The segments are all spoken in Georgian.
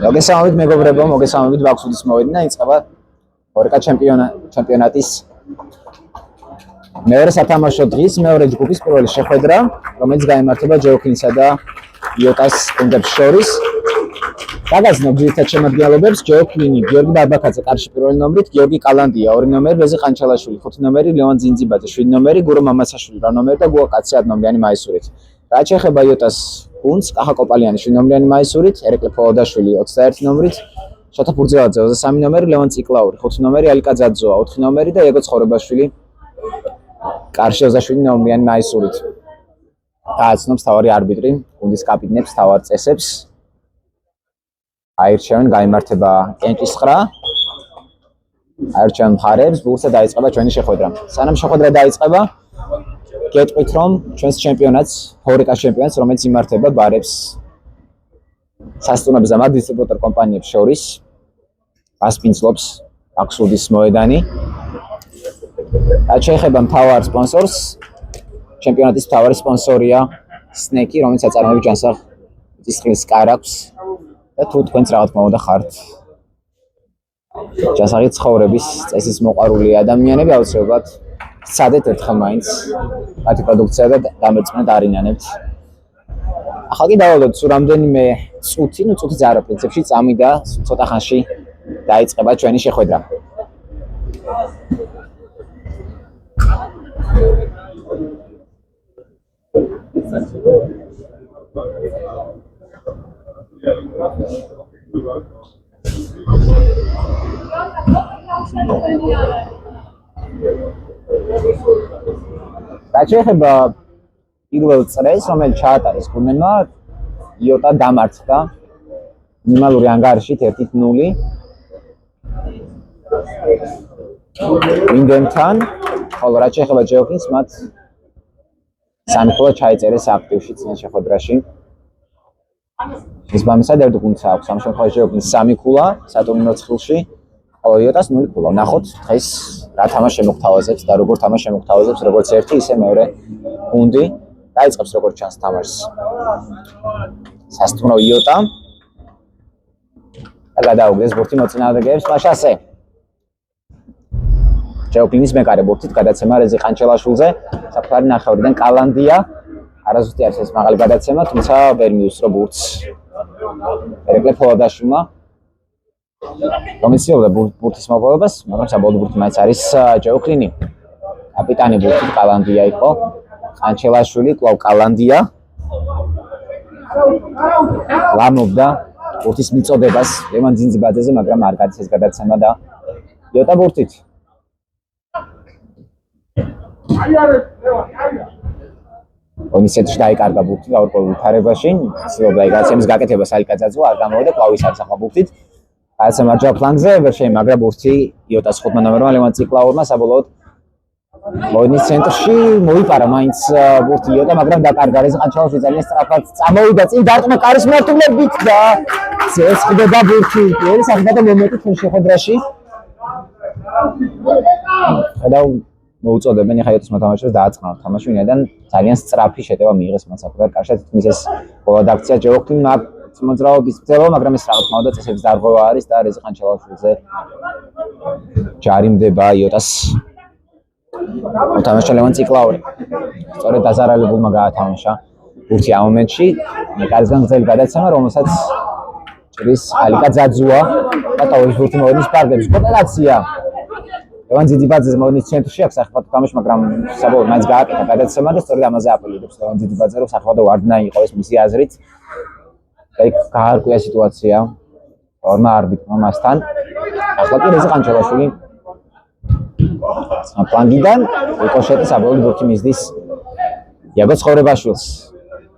მოგესალმებით მეგობრებო, მოგესალმებით ბაქსუდის მოვედინა, იწყება ორეკა ჩემპიონატის მეორე სათამაშო დღის მეორე ჯგუფის პირველი შეხვედრა, რომელიც გაიმართება ჯეოქლინსა და იოტას გუნდებს შორის. გაგაცნობ ძირითად შემადგენლობებს: ჯეოქლინი, გიორგი ბარბაქაძე კარში პირველი ნომრით, გიორგი კალანდია ორი ნომერი, რეზი ყანჩალაშვილი ხუთი ნომერი, ლევან ძინძიბაძე შვიდი ნომერი, გურო მამასაშვილი რა ნომერი და გუა კაცი 10 ნომრიანი მაისურით. რაც შეეხება იოტას გუნდს, კახა კოპალიანი 7 ნომრიანი მაისურით, ერეკლე ფოლოდაშვილი 21 ნომრით, შოთა ფურძელაძე 23 ნომერი, ლევან ციკლაური 5 ნომერი, ალიკა ძაძოა 4 ნომერი და იაგო ცხოვრებაშვილი კარში 27 ნომრიანი მაისურით. გააცნობს თავარი არბიტრი, გუნდის კაპიტნებს, თავარ წესებს. აირჩევენ გაიმართება კენჭისყრა. აირჩევენ მხარებს, ბურსა დაიწყება ჩვენი შეხვედრა. სანამ შეხვედრა დაიწყება, გეტყვით რომ ჩვენს ჩემპიონატს, ჰორეკას ჩემპიონატს, რომელიც იმართება ბარებს სასტუმროებს და მათ დისტრიბუტორ კომპანიებს შორის, ასპინძლობს ბაქსუდის მოედანი. რაც შეეხება მთავარ სპონსორს, ჩემპიონატის მთავარი სპონსორია სნეკი, რომელიც აწარმოებს ჯანსაღ წისხლის კარაქს და თუ თქვენც რა თქმა უნდა ხართ ჯანსაღი ცხოვრების წესის მოყვარული ადამიანები, აუცილებლად სცადეთ ერთხელ მაინც მათი პროდუქცია და დამერწმუნეთ არინანებთ. ახლა კი დავალოთ სულ რამდენიმე წუთი, წუთიც არა, პრინციპში წამიდა, ცოტა ხანში დაიწყება ჩვენი შეხვედრა. რაც შეეხება პირველ წრეს, რომელიც ჩაატარეს გუნდმა, იოტა დამარცხდა მინიმალური ანგარიშით 1-0 ვინგემთან, ხოლო რაც შეეხება ჯეოქლინს, მათ სამი ქულა ჩაიწერეს აქტივში წინა შეხვედრაში. შესაბამისად ერთ გუნდს აქვს ამ შემთხვევაში ჯეოქლინს 3 ქულა სატურნირო ცხრილში, ხოლო იოტას 0 ქულა. ვნახოთ დღეს რა თამაშს შემოგთავაზებს და როგორ თამაშს შემოგთავაზებს როგორც ერთი, ისე მეორე გუნდი. დაიწყებს როგორც ჩანს თამაშს სასტუმრო იოტა და გადაუგდეს ბურთი მოწინააღმდეგეებს მაშასე. ჯეოქლინის მეკარე ბურთით გადაცემა რეზი ყანჩელაშვილზე, საფრთხე ნახევრიდან კალანდია. არაზუსტი არის ეს მაღალი გადაცემა, თუმცა ვერ მიუსწრო ბურთს ერეკლე ფოლოდაშვილმა, რომელიც იღებდა ბურთის მოპოვებას, მაგრამ საბოლოო ბურთი მაინც არის ჯეოქლინი. კაპიტანი ბურთით კალანდია იყო. ყანჩელაშვილი, კვლავ კალანდია. ლამობდა ბურთის მიწოდებას ლევან ძინძიბაძეზე, მაგრამ არ გადის ეს გადაცემა და იოტა ბურთით. კომისიაში დაიკარგა ბურთი გაურკვეველ ვითარებაში, ცდილობდა გადაცემის გაკეთებას ალიკა ძაძოა, არ გამოვიდა, კვლავ ის არის ახლა ბურთით. გადაცემა მარჯვენა ფლანგზე, ვერ შეიმაგრა ბურთი იოტას 5 ნომერმა ლევან ციკლაურმა, საბოლოოდ მოედნის ცენტრში მოიპარა მაინც ბურთი იოტა, მაგრამ დაკარგა რეზი ყანჩელაშვილი ძალიან სწრაფად წამოვიდა წინ დარტყმა კარის მართულებით და ეს ხდება ბურთი პირველი საფრთხე მომენტი ჩვენ შეხვედრაში. ხედავ მოუწოდებენ ახლა იოტას მოთამაშეებს დააწყნათ თამაში, ვინაიდან ძალიან სწრაფი შეტევა მიიღეს მათ საფრთხე კარშად, თითქმის ეს ბოლოდ აქცია ჯეოქლინმა მოძრაობის ბრძოლა, მაგრამ ეს რა თქმა უნდა წესების დარღვევა არის და რეზი ყანჩელაშვილზე ჯარიმდება იოტას მოთამაშე ლევან ციკლაური. სწორედ დაზარალებულმა გაათამაშა ბურთი ამ მომენტში, კარისგან გრძელი გადაცემა, რომელსაც ჭრის ალიკა ძაძოა და თავის ბურთი მოედნის პარკებში. კოპერაცია ლევან ძინძიბაძეზე მოედნის ცენტრში აქვს სახიფათო თამაში, მაგრამ საბოლოოდ მაინც გააკეთა გადაცემა და სწორედ ამაზე აპელირებს ლევან ძინძიბაძე, რომ სახიფათო ვარდნაი იყო ეს მისი აზრით. და იქ გაარკვია სიტუაცია ორმა არბიტრმა მასთან. ახლა კი რეზი ყანჩელაშვილი ფლანგიდან რიკოშეტი საბოლოოდ ბურთი მისდის იაგო ცხოვრებაშვილს.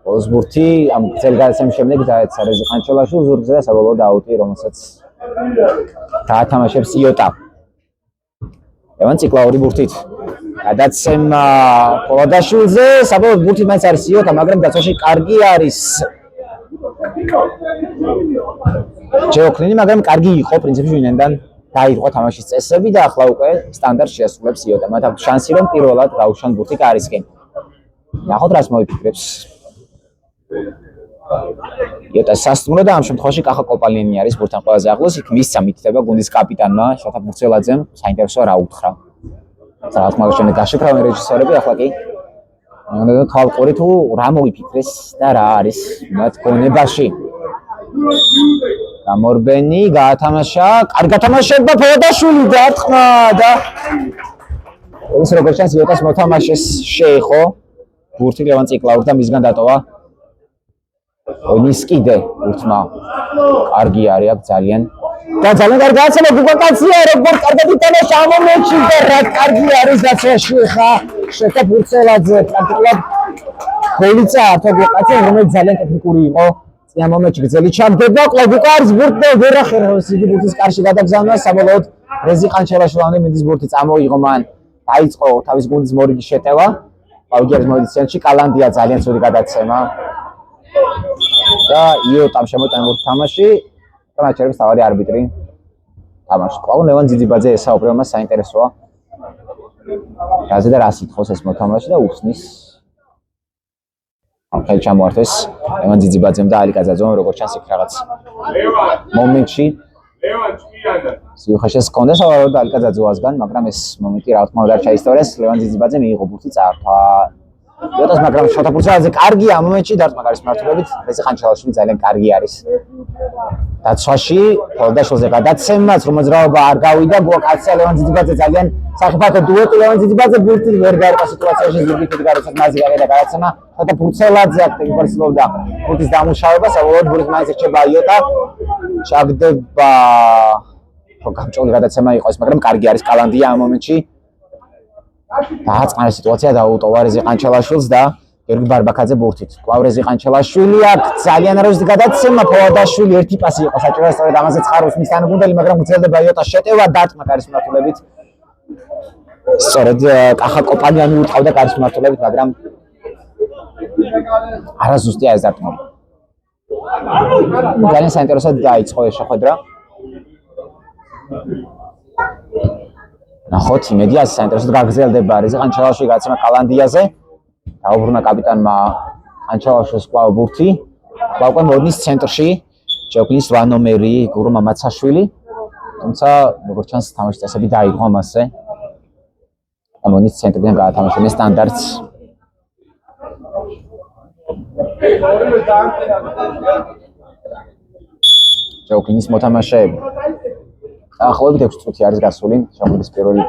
ბოლოს ბურთი ამ გრძელი გადაცემის შემდეგ დაეცა რეზი ყანჩელაშვილს ზურგზე და საბოლოოდ აუტი, რომელსაც დაათამაშებს იოტა. ლევან ციკლაური ბურთით გადაცემა ფოლოდაშვილზე, საბოლოოდ ბურთი მაინც არის იოტა, მაგრამ დაცვაში კარგი არის ჯეოქლინი, მაგრამ კარგი იყო პრინციპში, ვინაიდან დაირღვა თამაშის წესები და ახლა უკვე სტანდარტს შეასრულებს იოტა. მათ აქვს შანსი რომ პირველად გაუშვან ბურთი კარისკენ. ნახოთ რას მოიფიქრებს. იოტას სასტუმრო და ამ შემთხვევაში კახა კოპალინი არის ბურთთან ყველაზე ახლოს, იქ მისცა მითითება გუნდის კაპიტანმა შოთა ბურცელაძემ, საინტერესოა რა უთხრა. რა თქმა უნდა შემდეგ გაშიფრავენ რეჟისორები, ახლა კი უნდა თვალყური თუ რა მოიფიქრეს და რა არის მათ გონებაში. გამორბენი გაათამაშა, კარგი გათამაშება ფოდაშვილი და თქმა და ეს როგორც ჩანს იოტას მოთამაშეს შეეხო ბურთი ლევან ციკლაური და მისგან დატოვა ონისკიდე ბურთმა. კარგი არის აქ ძალიან და ძალიან კარგი გაცემა გუკაკაცია როგორც კარგად იტანოს ამ მომენტში და რა კარგი არის დაცვაში ხა შეხა ბურცელაძე პრაქტიკულად გოლი წაართო გუკაცე რომელიც ძალიან ტექნიკური იყო. ამ მომენტში გრძელი ჩაგდება, კლუბუკა არის ბურთი და ვერ ახერხებს იგი ბურთის კარში გადაგზავნა საბოლოოდ რეზი ყანჩელაშვილამდე მიდის ბურთი წამოიღო მან დაიწყო თავის გუნდის მორიგი შეტევა. აუგიარის მოედნში კალანდია ძალიან ცუდი გადაცემა და იოტამ შემოიტანა ბურთი თამაში და მაჩერებს თავარი არბიტრი თამაშს. კვლავ ლევან ძიძიბაძე ესაუბრება მას საინტერესოა რაზე და რა სიტყვის ეს მოთამაშე და უხსნის ამ ხელ ჩამოართვეს ლევან ძიძიბაძემ და ალი კაძაძემ როგორც ჩანს იქ რაღაც მომენტში ლევან ჭირანა სიუხაშეს კონდა სავარაუდოდ ალი კაძაძევასგან, მაგრამ ეს მომენტი რა თქმა უნდა არ ჩაისტორეს. ლევან ძიძიბაძე მიიღო ბურთი წაართვა იოტას, მაგრამ შოთა ბურცელაძე კარგია ამ მომენტში დარტყმა გარის მართულებით. რეზი ყანჩელაშვილი ძალიან კარგი არის დაცვაში, ფოლდაშოზე გადაცემაც რომ მოძრაობა არ გავიდა გუაკაცია ლევან ძიძიბაძე ძალიან საფათო დუეტი. ლევან ძიძიბაძე ბურთი ვერ გაერკვა სიტუაციაში ზურგით გარეთ მაზი გავიდა გადაცემა შოთა ბურცელაძე აქტივი პარსილობდა ბურთის დამუშავება, საბოლოოდ ბურთი მაინც რჩება იოტა ჩაგდება გამჭოლი გადაცემა იყო ეს, მაგრამ კარგი არის კალანდია ამ მომენტში. დააწყნა სიტუაცია დაუტოვა რეზი ყანჩელაშვილს და გიორგი ბარბაკაძე ბურთით. კვლავ რეზი ყანჩელაშვილი აქ ძალიან არასდროს გადაცემა ფოდაშვილი ერთი პასი იყო საჭირო, სწორედ ამაზე ცხარობს მის თანაგუნდელი, მაგრამ გრძელდება იოტას შეტევა დარტყმა გარის მმართველობით. სწორედ კახა კოპალიანი უტყავდა გარის მმართველობით, მაგრამ არაზუსტია ეს დარტყმა. ძალიან საინტერესოდ დაიწყო ეს შეხვედრა. ნახოთ იმედი ასე საინტერესოდ გაგრძელდება რეზი ყანჩელაშვილი გადაცემა კალანდიაზე. დაუბრუნა კაპიტანმა ყანჩელაშვილს კვლავ ბურთი. კვლავ მოდნის ცენტრში ჯეოქლინის 8 ნომერი გურუ მამაცაშვილი. თუმცა როგორც ჩანს თამაშის წესები დაიღო მასზე. მოდნის ცენტრიდან გაათამაშა სტანდარტს. ჯეოქლინის მოთამაშეები დაახლოებით 6 წუთი არის გასული შეხვედრის პირველი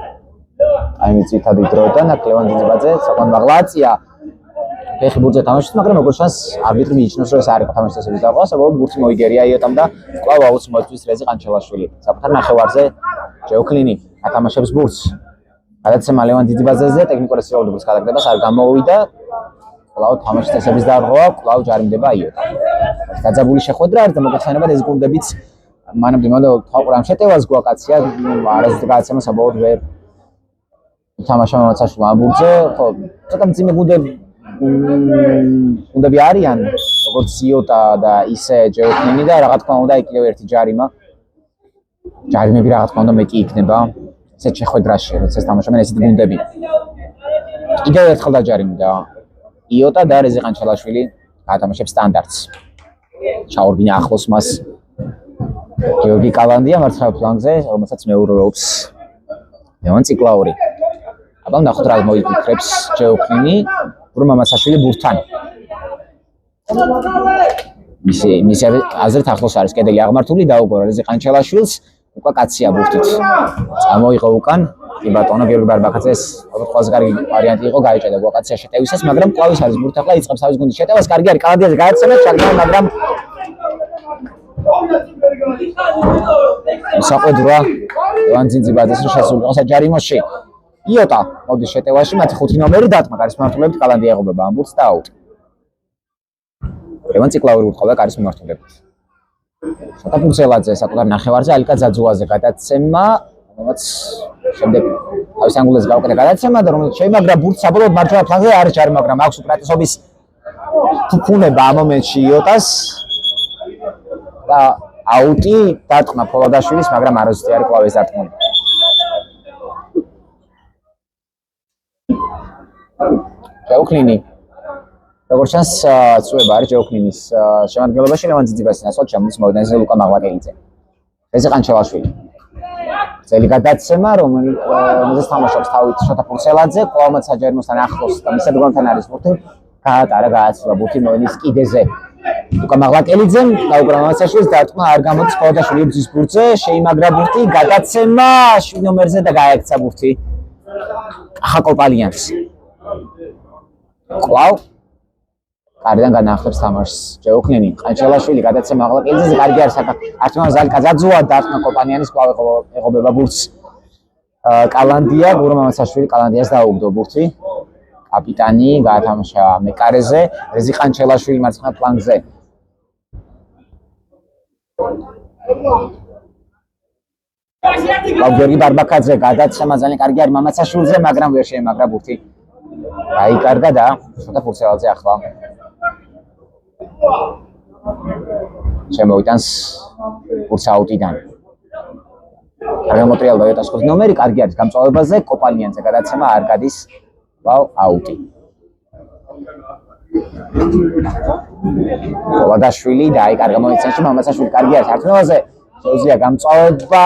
ტაიმის ძირითადი დროდან. აქ ლევან ძიძიბაძე საკმაოდ მაღლაა ფეხი ბურთზე თამაშობს, მაგრამ როგორც ჩანს არბიტრი მიიჩნევს რომ ეს არ იყო თამაშის წესების დაყვა, საბოლოოდ ბურთი მოიგერია იოტამ და კვლავ აუც მოწვის რეზი ყანჩელაშვილი. საკუთარ ნახევარზე ჯეოქლინი ათამაშებს ბურთს. გადაცემა ლევან ძიძიბაძეზე ტექნიკური სრულობების გადაგდებას არ გამოუვიდა. კვლავ თამაშის წესების დაყვა, კვლავ ჯარიმდება იოტა. გაძაბული შეხვედრა არის და მოგეხსენებათ ეს გუნდებიც მანამდე თვალყურა ამ შეტევას გუაკაცია არასდროს გადაცემა საბოლოოდ ვერ ითამაშა მამაცაშვილმა ამ ბურთზე. ხო, ცოტა მძიმე გუნდები არიან, როგორც იოტა და ისე ჯეოქლინი და რა თქმა უნდა იქნებ ერთი ჯარიმა. ჯარიმები რა თქმა უნდა მეტი იქნება ესეთ შეხვედრაში, როცა თამაშობენ ესეთი გუნდები. კიდევ ერთხელ დაჯარიმდა იოტა და რეზი ყანჩელაშვილი გაათამაშებს სტანდარტს. ჩაურბინა ახლოს მას გიორგი კალანდია მარცხენა ფლანგზე, რომელსაც მეურვეობს ლევან ციკლაური. აბა ნახოთ რა მოიფიქრებს ჯეოქლინი გურუ მამაცაშვილი ბურთთან. მისი აზრით ახლოს არის კედელი აღმართული, დაუგორა რეზი ყანჩელაშვილს უკაკაცია ბურთით. წამოიღო უკან კი ბატონო გიორგი ბარბაკაძეს ყველაზე კარგი ვარიანტი იყო გაიჭედა უკაკაცია შეტევისას, მაგრამ კვლავის არის ბურთი, ახლა იწყებს თავის გუნდის შეტევას. კარგი არის კალანდიაზე გადაცემა ჩაგდა, მაგრამ საყვედურა ლევან ძიძიბაძეს რომ შესულიყო საჯარიმოში. იოტა მოდის შეტევაში, მათი 5 ნომერი დარტყმა გარის მმართველობით, კალანდია ეღობება ამ ბურთს და აუტ. ლევან ციკლაური უტყავდა გარის მმართველობით. შოთა ბურცელაძე საკუთარ ნახევარზე ალი კაძაძევაზე გადაცემა, რომელიც შემდეგ თავის ანგულზე გაუკეთა გადაცემა და რომელიც შეიმაგრა ბურთს საბოლოოდ მარჯვენა ფლანგზე არის ჯარი, მაგრამ აქვს უპრატესობის ფუფუნება ამ მომენტში იოტას და აუტი დარტყმა ფოლადაშვილის, მაგრამ არასდროს არ ყვავეს დარტყმა. ჯეოქლინი როგორც ჩანს, ცვლილება არის ჯეოქლინის შემადგენლობაში ლევან ძიძიბას ნაცვლად ჩამოდის მოედანზე ლუკა მაღლაკელიძე. რეზი ყანჩელაშვილი. ძელი გადაცემა, რომელზეც თამაშობს თავით შოთა ფურცელაძე, კვლავ საჯერმოსთან ახლოს და მის ადგილთან არის ბურთი. გაატარა გააცვლა ბურთი მოედის კიდეზე. ლუკა მაღლაკელიძემ დაუკრა მასაშვილს დარტყმა არ გამოდის ყოდაშვილი იბძვის ბურთზე, შეიმაგრა ბურთი, გადაცემა 7 ნომერზე და გაექცა ბურთი. კახა კოპალიანს. კვლავ კარიდან განაახლებს თამაშს ჯეოქლინი, ყანჩელაშვილი გადაცემა მაღლაკელიძეზე, კარგი არის არტემ ზალკაზაძუა დარტყმა კოპალიანის კვლავ ეღობება ბურთს. კალანდია, გურამ მასაშვილი კალანდიას დაუგდო ბურთი. კაპიტანი გაათამაშა მეკარეზე, რეზი ყანჩელაშვილი მარცხენა ფლანგზე. გიორგი ბარბაკაძე გადაცემა ძალიან კარგი არის მამაცაშვილზე, მაგრამ ვერ შეემაგრა ბურთი. დაიკარგა და შოთა ფურცელაძე ახლა შემოიტანს ბურთს აუტიდან. აღმოტრიალდა იოტას ხუთი ნომერი, კარგი არის გამწვავებაზე, კოპალიანზე გადაცემა არ გადის. აუტი. ოლადაშვილი დაიკარგა მოიცანში, მამაცაშვილი კარგი არის არტემაზე, შეუძლია გამწვავება,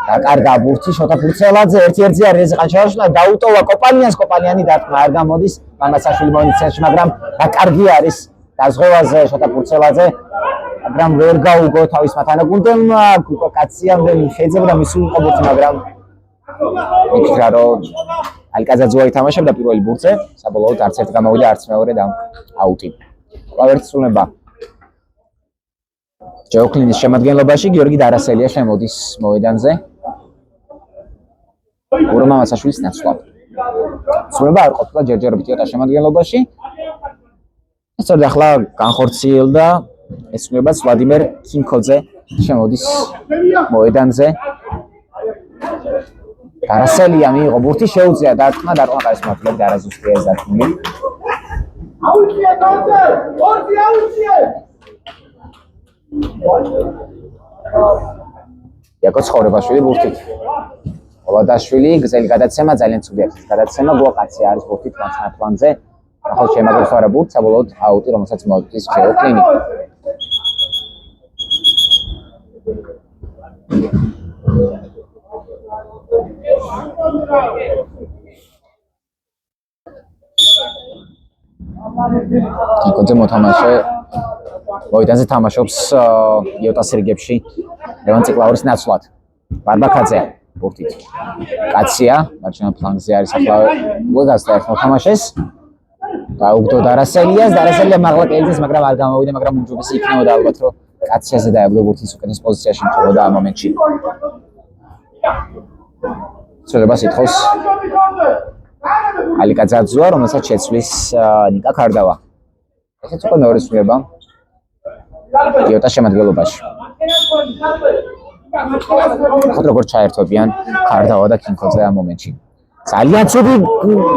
დაკარგა ბურთი შოთა ფურცელაძე, 1-1-ზე არის რეზი ყანჩელაშვილი, დაუტოვა კოპალიანს, კოპალიანი დარტყმა არ გამოდის, მამაცაშვილი მოიცანში, მაგრამ კარგი არის დაზღვევაზე შოთა ფურცელაძე, მაგრამ ვერ გაუგო თავის მათანაკუნდელმა, გუკა კაციამდე შეეძებოდა მისულიყო ბურთი, მაგრამ იქნა რომ ალკაზაძუა ითამაშებდა პირველი ბურთზე, საბოლოოდ არც ერთ გამოვიდა, არც მეორე და აუტი. კვლავ ერთი ცვლილება. ჯეოქლინის შემადგენლობაში გიორგი დარასელია შემოდის მოედანზე. გურამ მასაშვილის ნაცვლად. ცვლილება არ ყოფილა ჯერჯერობით იოტას შემადგენლობაში. სწორედ ახლა განხორციელდა ეს ცვლილება ვლადიმერ კინკოძე შემოდის მოედანზე. დარასელია მიიღო ბურთი, შეუძლია დარტყმა ყარის მართლები დარაზუსტია ეს დარტყმული. აუჩია კონცე! ბურთი აუჩია! იაკო ცხოვრებაშვილი ბურთით. ოლადაშვილი გზელი გადაცემა ძალიან ცუდი არის. გადაცემა გუაკაცია არის ბურთით მარცხენა ფლანგზე. ახლა შემაგრებს არა ბურთს, საბოლოოდ აუტი, რომელსაც მოდის ჯეოქლინი. კინკოძე მოთამაშე მოედანზე თამაშობს იოტას რიგებში ლევან ციკლაურის ნაცვლად. ბარბაკაძე ბურთით. კაცია, მარჯვენა ფლანგზე არის ახლა გოგასთან ერთად მოთამაშეს. დაუგდო დარასელიას, დარასელია მაღლაკელიძეს, მაგრამ არ გამოვიდა, მაგრამ უმჯობესი იქნებოდა ალბათ, რომ კაციაზე დაებრუნებოდა ბურთის უკეთეს პოზიციაში მყოფოდა ამ მომენტში. ცვლილებას ითხოვს ალიკაძაძუა, რომელსაც შეცვლის ნიკა ქარდავა. ესეც უკვე მეორე ცვლილება იოტას შემადგენლობაში. ხოთ როგორ ჩაერთვებიან ქარდავა და კინკოძე ამ მომენტში. ძალიან ცუდი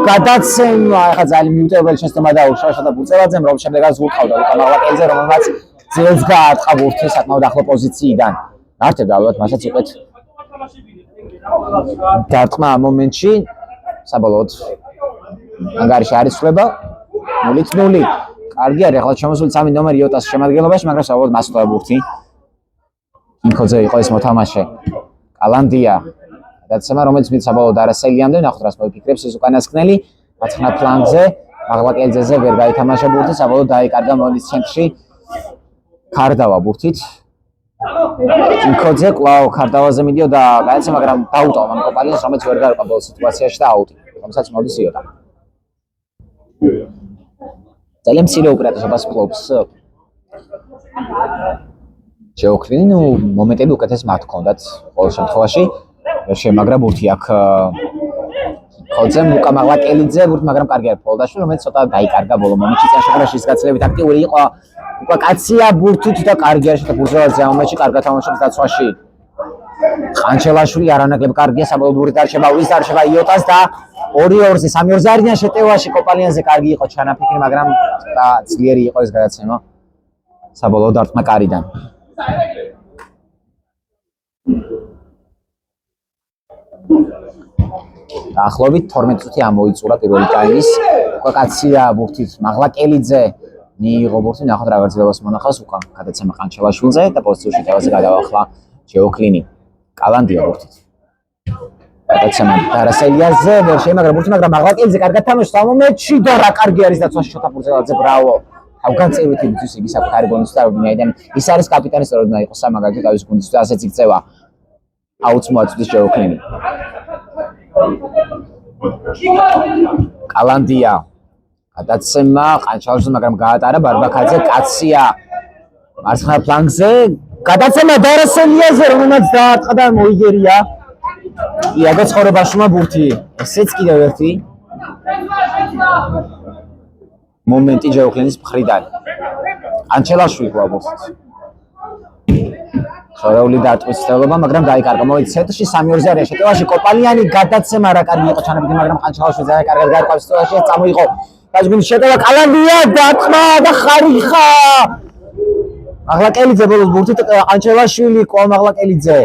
გადაცემა, ახლა ძალიან მიუტევებელი შეცდომა დაუშვა შოთა ფურცელაძემ, რომ შემდეგაც ვუყავდა ლუკა მაღლაკელიძე, რომელმაც ძილს გაარტყა ბურთი საკმაოდ ახლო პოზიციიდან. მართებდა ალბათ მასაც იყეთ დარტყმა ამ მომენტში, საბოლოოდ ანგარიში არის ცვლილება 0-0. კარგი არის, ახლა შემოსული 3 ნომერი იოტას შემადგენლობაში, მაგრამ საბოლოოდ მასწავლა ბურთი. კინკოძე იყო ეს მოთამაშე. კალანდია გადაცემა, რომელიც მით საბოლოოდ არასელიამდე, ნახოთ რას მოიფიქრებს ეს უკანასკნელი, მარცხენა ფლანგზე, მაღლაკელიძეზე ვერ გაითამაშა ბურთი, საბოლოოდ დაიკარგა მოედის ცენტრში ქარდავა ბურთით. კინკოძე კვლავ ქარდავაზე მიდიოდა გადაცემა, მაგრამ დაუტოვა მან კოპალიანს, რომელიც ვერ გარყვა ბოლო სიტუაციაში და აუტი, რომელსაც მოდის იოტა. ძალიან მცირე უპირატესობას ფლობს ჯეოქლინი, მომენტები უკეთეს მათ ჰქონდათ ყოველ შემთხვევაში. შემაგრა ბურთი აქ კინკოძემ, ლუკა მაღლაკელიძე ბურთი, მაგრამ კარგი არის პოლდაშვილი, რომელიც ცოტა დაიკარგა ბოლო მომენტში, წინაშე ის გაცილებით აქტიური იყო. უკვე კაცია ბურთით და კარგი არის შოთა ფურცელაძე ამ მომენტში, კარგად თამაშობს დაცვაში. ყანჩელაშვილი არანაკლებ კარგია, საბოლოოდ ბურთი დარჩება, ურის დარჩება იოტას და 2-2-ზე, 3-2-ზე არიან შეტევაში, კოპალიანზე კარგი იყო ჩანაფიქრი, მაგრამ ცოტა ძლიერი იყო ეს გადაცემა. საბოლოოდ დარტყმა კარიდან. დაახლოებით 12 წუთი ამოიწურა პირველი ტაიმის კაცია ბურთით მაღლაკელიძე მიიღო ბურთი, ნახოთ რა გრძელებას მონახავს უკან გადაცემა ყანჩელაშვილზე და პოზიციაში თავაზე გადაახლა ჯეოკლინი. კალანდია ბურთით. გადაცემა დარასელიაზე ვერ შემაგრა ბურთი, მაგრამ მაღლაკელიძე კარგად თამაშობს ამ მომენტში და რა კარგი არის დაცვა შოთა ფურცელაძე, ბრავო. ავგანწევითი ბურთის იგი საკუთარი ბონუსი დაუბრუნებიდან ის არის კაპიტანი, სწორედ უნდა იყოს სამაგალითო თავის გუნდის და ასეც იქცევა. აუც მოაწვდის ჯეოკლინი. კალანდია გადაცემა ყანჩალაშვილზე, მაგრამ გაატარა ბარბაკაძე, კაცია მარცხენა ფლანგზე, გადაცემა დარასელიაზე, რომელმაც დაარტყა და მოიგერია. იაგო ცხოვრებაშვილმა ბურთი, ესეც კიდევ ერთი მომენტი ჯეოკლინის მხრიდან. ყანჩელაშვილი ყვა ბურთით. ხორეული დარტყვის ცდელობა, მაგრამ დაიკარგა. მოიცა ცენტრში 3-2-ზე არის შეტევაში. კოპალიანი გადაცემა რა კარგი იყო ჩანაფიქრი, მაგრამ ყანჩელაშვილი ძალიან კარგად გაიყვანს სიტუაციაში, წამოიღო. გაზგუნის შეტევა კალანდია დარტყმა და ხარიხა. მაღლაკელიძე ბოლოს ბურთით ყანჩელაშვილი ყვა მაღლაკელიძე.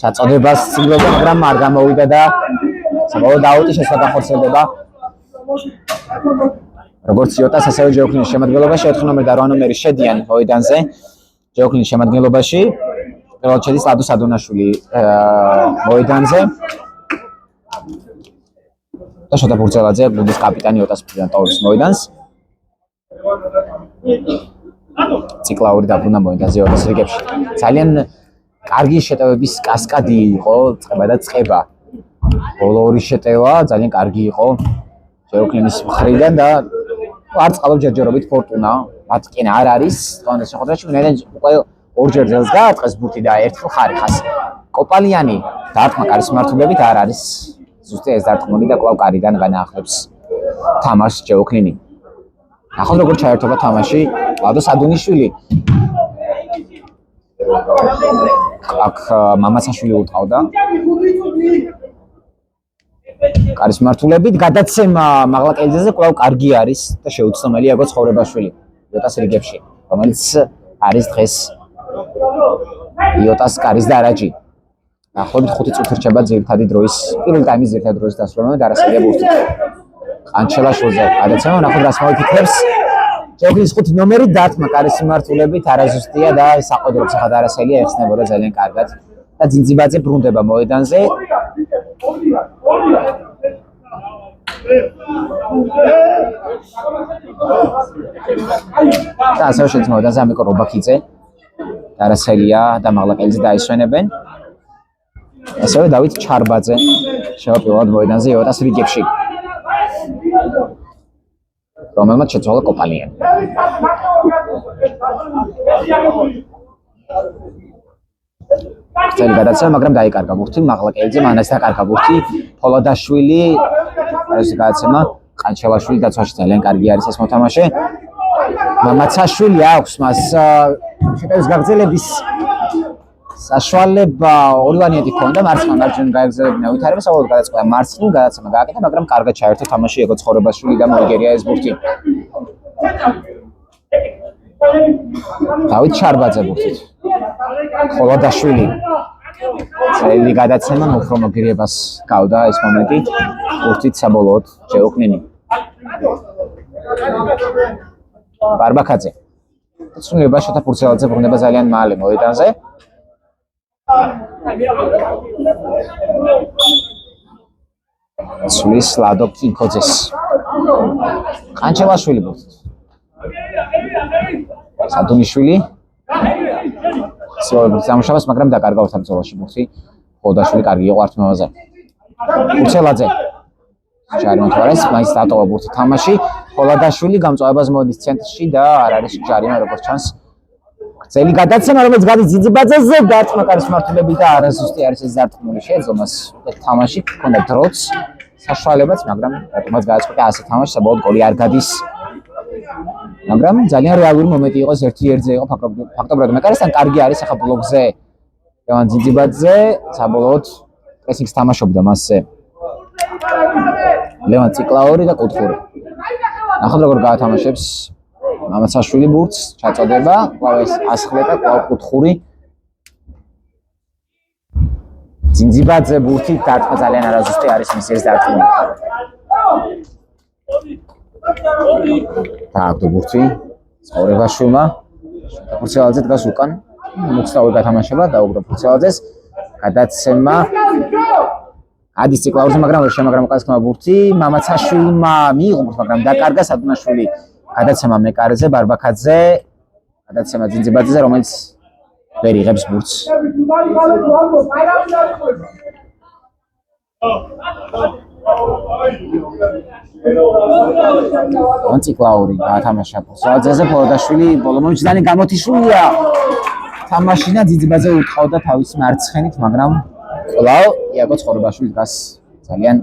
ჩაწოდებას ცდილობდა, მაგრამ არ გამოვიდა და საბოლოოდ აუტი შესაძახორცელდება. როგორც იოტას, ასევე ჯეოკლინის შემადგენლობაში 4 ნომერი და 8 ნომერი შედიან მოედანზე. ჯეოკლინის შემადგენლობაში პირველად შედის ლადო სადონაშვილი მოედანზე. და შოთა ფურცელაძე გუნდის კაპიტანი იოტას მხრიდან ტოვებს მოედანს. ციკლაური დაბრუნდა მოედანზე იოტას რიგებში. ძალიან კარგი შეტევების კასკადი იყო, წყება და წყება. ბოლო ორი შეტევა ძალიან კარგი იყო ჯეოკლინის მხრიდან და არ წყალობ ჯერჯერობით ფორტუნა. მათკენ არ არის კონდეს შეხვედრაში, ვინაიდან უკვე ორჯერ ძელს გაატყეს ბურთი და ერთხელ ხარიხას. კოპალიანი დარტყმა კარის მართულებით არ არის ზუსტი ეს დარტყმული და კვლავ კარიდან განაახლებს თამაშს ჯეოკლინი. ნახოთ როგორ ჩაერთობა თამაში ლადო სადუნიშვილი. აქ მამაცაშვილი უტყავდა. კარის მართულებით გადაცემა მაღლაკელიძეზე კვლავ კარგი არის და შეუცდომელი იაგო ცხოვრებაშვილი იოტას რიგებში, რომელიც არის დღეს იოტას კარის დარაჯი. ახლობით 5 წუთი რჩება ძირითადი დროის, პირველი ტაიმის ძირითადი დროის დასრულება და დარასელია ბურთით. ყანჩელაშვილზე გადაცემა, ნახოთ რას მოიფიქრებს. ჯეოკლინის 5 ნომერი დარტყმა კარის მართულებით არაზუსტია და საყოველთაოდ ახლა დარასელია ეხსნებოდა ძალიან კარგად და ძინძიბაძე ბრუნდება მოედანზე. და ასევე შედის მოედანზე ამიკო რობაქიძე, დარასელია და მაღლაკელიძე დაისვენებენ. ასევე დავით ჩარბაძე შევა პირველად მოედანზე იოტას რიგებში, რომელმაც შეცვალა კოპალიანი. ძელი გადაცემა, მაგრამ დაიკარგა ბურთი მაღლაკელიძე, მანაც დაკარგა ბურთი ფოლადაშვილი. ეს გადაცემა ყანჩელაშვილი დაცვაში ძალიან კარგი არის ეს მოთამაშე. მამაცაშვილი აქვს მას შეტევის გაგრძელების საშუალება, ორივანიეთი ჰქონდა, მარცხნივ მარჯვნივ გაეგრძელებინა ვითარება, საბოლოოდ გადაწყდა მარცხნივ, გადაცემა გააკეთა, მაგრამ კარგად ჩაერთო თამაში იაგო ცხოვრებაშვილი და მოიგერია ეს ბურთი. დავით ჩარბაძე ბურთით. ფოლადაშვილი. ძელი გადაცემა უფრო მოგერიებას გავდა ეს მომენტი ბურთით საბოლოოდ ჯეოკლინი. ბარბაკაძე. ცვლილება შოთა ფურცელაძე ბრუნდება ძალიან მალე მოედანზე. ცვლის ლადო კინკოძეს. ყანჩელაშვილი ბურთით. სადუნიშვილი. სამუშაოს, მაგრამ დაკარგა ურთაბრძოლაში ბურთი. ფოლადაშვილი კარგი იყო ართმევაზე. ფურცელაძე. ჯარი მოთვარეს, მაინც დატოვა ბურთი თამაში. ფოლადაშვილი გამწვავებას მოდის ცენტრში და არ არის ჯარიმა როგორც ჩანს. ძელი გადაცემა, რომელიც გადის ძინძიბაძეზე, დარტყმა კარის მართულებით და არაზუსტი არის ეს დარტყმული შეეძლოს თამაში, ჰქონდა დროც, საშუალებაც, მაგრამ რატომაც გააწყვეტა ასე თამაში, საბოლოოდ გოლი არ გადის. მაგრამ ძალიან რეალური მომენტი იყო, ეს 1-1-ზე იყო ფაქტობრივად მეკარესთან კარგი არის ახლა ბლოკზე. ლევან ძინძიბაძე საბოლოოდ პრესინგს თამაშობდა მასზე. ლევან ციკლაური და კუთხური. ნახოთ როგორ გაათამაშებს მამაცაშვილი ბურთს, ჩაწოდება, კვლავ ეს ასხლეტა, კვლავ კუთხური. ძინძიბაძე ბურთით დარტყმა ძალიან არაზუსტი არის მის ეს დარტყმა. დააგდო ბურთი ცხოვრებაშვილმა ფურცელაძე დგას უკან მოცდავი გათამაშება დაუგდო ფურცელაძეს გადაცემა ადის ციკლაურზე მაგრამ ვერ შემაგრამ უკანასკნელა ბურთი მამაცაშვილმა მიიღო ბურთი მაგრამ დაკარგა სადუნაშვილი გადაცემა მეკარეზე ბარბაკაძე გადაცემა ძინძიბაძეზე რომელიც ვერ იღებს ბურთს ციკლაური გათამაშა ფურცელაძეზე ფოლოდაშვილი ბოლო მომენტში ძალიან გამოთიშულია თამაშინა ძინძიბაძე უთხოვდა თავის მარცხენით მაგრამ კვლავ იაგო ცხოვრებაშვილი დგას ძალიან